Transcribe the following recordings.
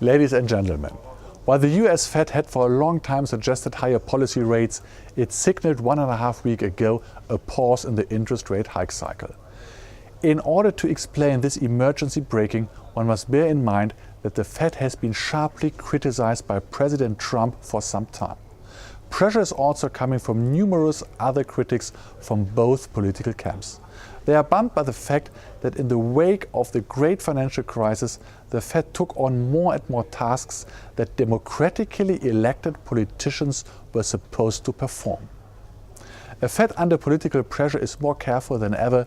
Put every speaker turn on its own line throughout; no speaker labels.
Ladies and gentlemen, while the US Fed had for a long time suggested higher policy rates, it signaled 1.5 weeks ago a pause in the interest rate hike cycle. In order to explain this emergency braking, one must bear in mind that the Fed has been sharply criticized by President Trump for some time. Pressure is also coming from numerous other critics from both political camps. They are bummed by the fact that in the wake of the great financial crisis, the Fed took on more and more tasks that democratically elected politicians were supposed to perform. A Fed under political pressure is more careful than ever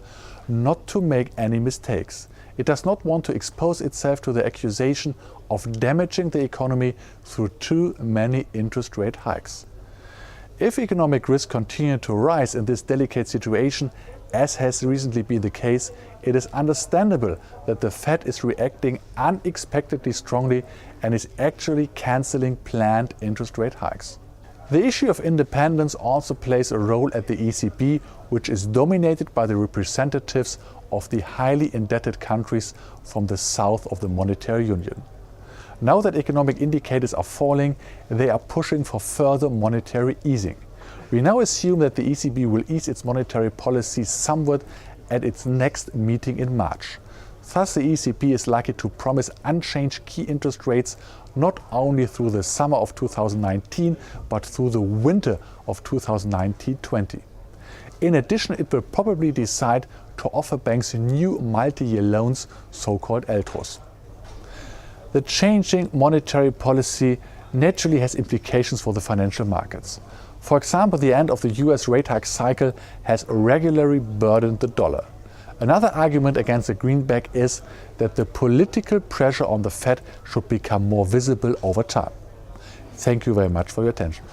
not to make any mistakes. It does not want to expose itself to the accusation of damaging the economy through too many interest rate hikes. If economic risks continue to rise in this delicate situation, as has recently been the case, it is understandable that the Fed is reacting unexpectedly strongly and is actually cancelling planned interest rate hikes. The issue of independence also plays a role at the ECB, which is dominated by the representatives of the highly indebted countries from the south of the monetary union. Now that economic indicators are falling, they are pushing for further monetary easing. We now assume that the ECB will ease its monetary policy somewhat at its next meeting in March. Thus, the ECB is likely to promise unchanged key interest rates not only through the summer of 2019, but through the winter of 2019-20. In addition, it will probably decide to offer banks new multi-year loans, so-called ELTROs. The changing monetary policy naturally has implications for the financial markets. For example, the end of the US rate hike cycle has regularly burdened the dollar. Another argument against the greenback is that the political pressure on the Fed should become more visible over time. Thank you very much for your attention.